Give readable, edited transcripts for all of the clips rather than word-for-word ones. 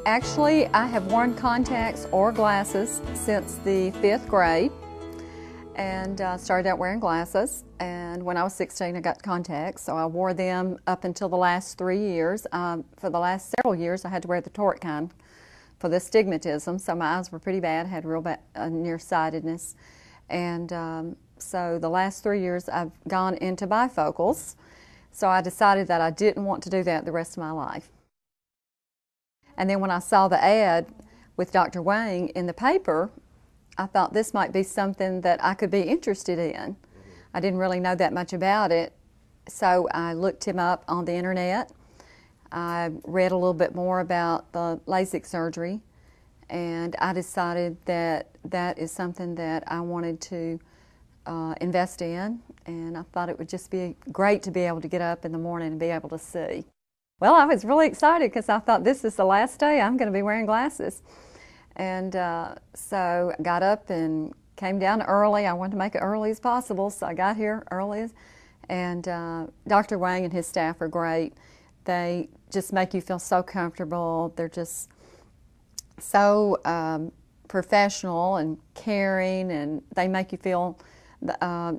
Actually, I have worn contacts or glasses since the 5th grade, and started out wearing glasses. And when I was 16, I got contacts, so I wore them up until the last 3 years. For the last several years, I had to wear the toric kind for the astigmatism, so my eyes were pretty bad, had real bad nearsightedness. And so the last 3 years, I've gone into bifocals, so I decided that I didn't want to do that the rest of my life. And then when I saw the ad with Dr. Wang in the paper, I thought this might be something that I could be interested in. I didn't really know that much about it, so I looked him up on the internet. I read a little bit more about the LASIK surgery, and I decided that that is something that I wanted to invest in, and I thought it would just be great to be able to get up in the morning and be able to see. Well, I was really excited because I thought this is the last day I'm going to be wearing glasses. And so I got up and came down early. I wanted to make it early as possible, so I got here early. And Dr. Wang and his staff are great. They just make you feel so comfortable. They're just so professional and caring, and they make you feel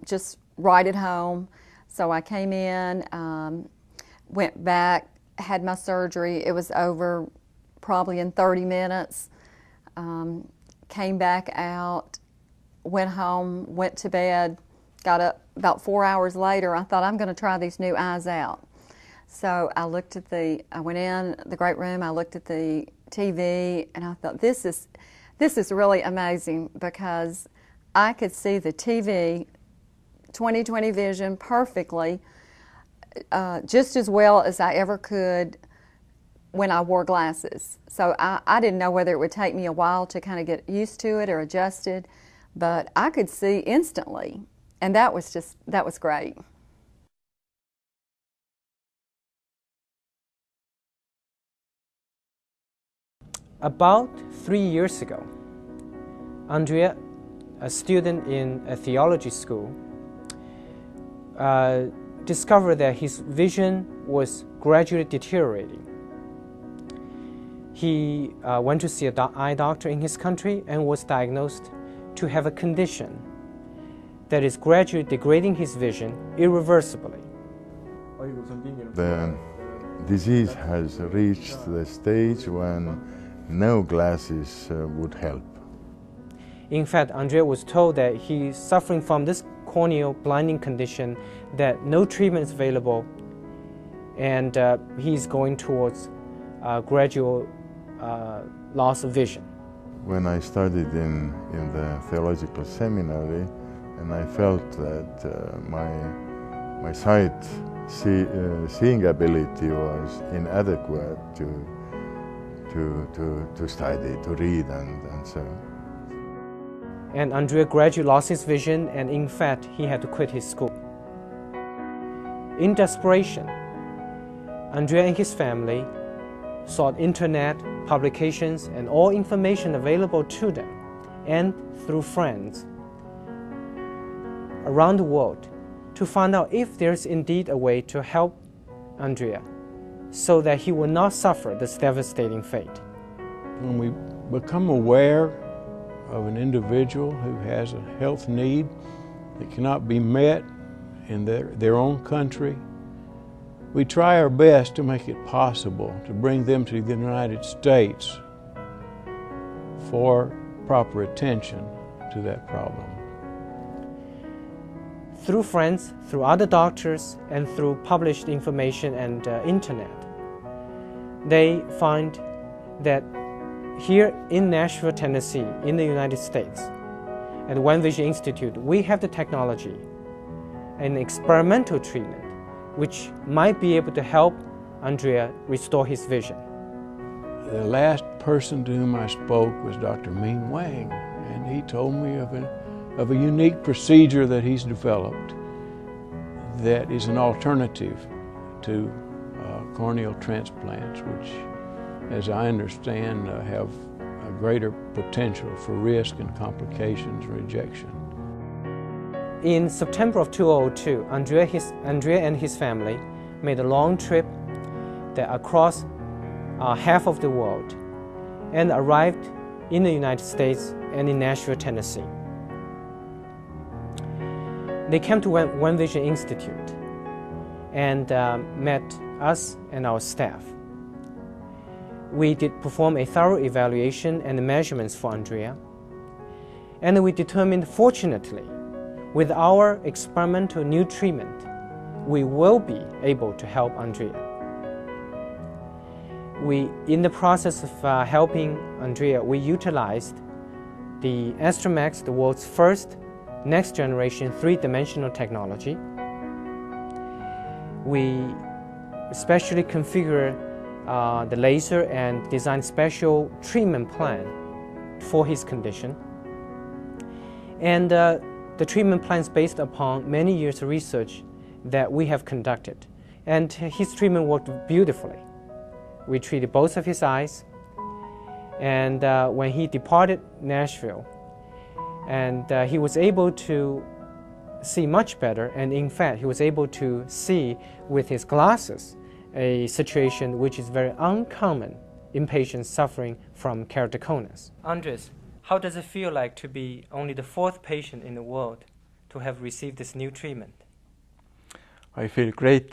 just right at home. So I came in, went back, had my surgery. It was over probably in 30 minutes. Came back out, went home, went to bed, got up about 4 hours later. I thought, I'm going to try these new eyes out. So I looked at I went in the great room, I looked at the TV, and I thought, this is really amazing, because I could see the TV 20/20 vision perfectly, just as well as I ever could when I wore glasses. So I didn't know whether it would take me a while to kind of get used to it or adjusted, but I could see instantly, and that was great. About 3 years ago, Andrea, a student in a theology school, discovered that his vision was gradually deteriorating. He went to see an eye doctor in his country and was diagnosed to have a condition that is gradually degrading his vision irreversibly. The disease has reached the stage when no glasses would help. In fact, Andrea was told that he's suffering from this corneal blinding condition, that no treatment is available, and he's going towards gradual loss of vision. When I studied in the theological seminary, and I felt that my seeing ability was inadequate to study, to read, and so. And Andrea gradually lost his vision, and in fact, he had to quit his school. In desperation, Andrea and his family sought internet, publications, and all information available to them, and through friends around the world, to find out if there's indeed a way to help Andrea, so that he will not suffer this devastating fate. When we become aware of an individual who has a health need that cannot be met in their own country, we try our best to make it possible to bring them to the United States for proper attention to that problem. Through friends, through other doctors, and through published information and internet, they find that here in Nashville, Tennessee, in the United States, at the Wang Vision Institute, we have the technology, an experimental treatment, which might be able to help Andrea restore his vision. The last person to whom I spoke was Dr. MIng Wang, and he told me of a unique procedure that he's developed that is an alternative to corneal transplants, which, as I understand, have a greater potential for risk and complications and rejection. In September of 2002, Andrea and his family made a long trip across half of the world and arrived in the United States and in Nashville, Tennessee. They came to One Vision Institute and met us and our staff. We did perform a thorough evaluation and measurements for Andrea, and we determined, fortunately, with our experimental new treatment, we will be able to help Andrea. In the process of helping Andrea, we utilized the AstroMax, the world's first next-generation three-dimensional technology. We specially configured the laser and designed special treatment plan for his condition. And the treatment plan is based upon many years of research that we have conducted. And his treatment worked beautifully. We treated both of his eyes, and when he departed Nashville, and he was able to see much better, and in fact he was able to see with his glasses, a situation which is very uncommon in patients suffering from keratoconus. Andres, how does it feel like to be only the 4th patient in the world to have received this new treatment? I feel great.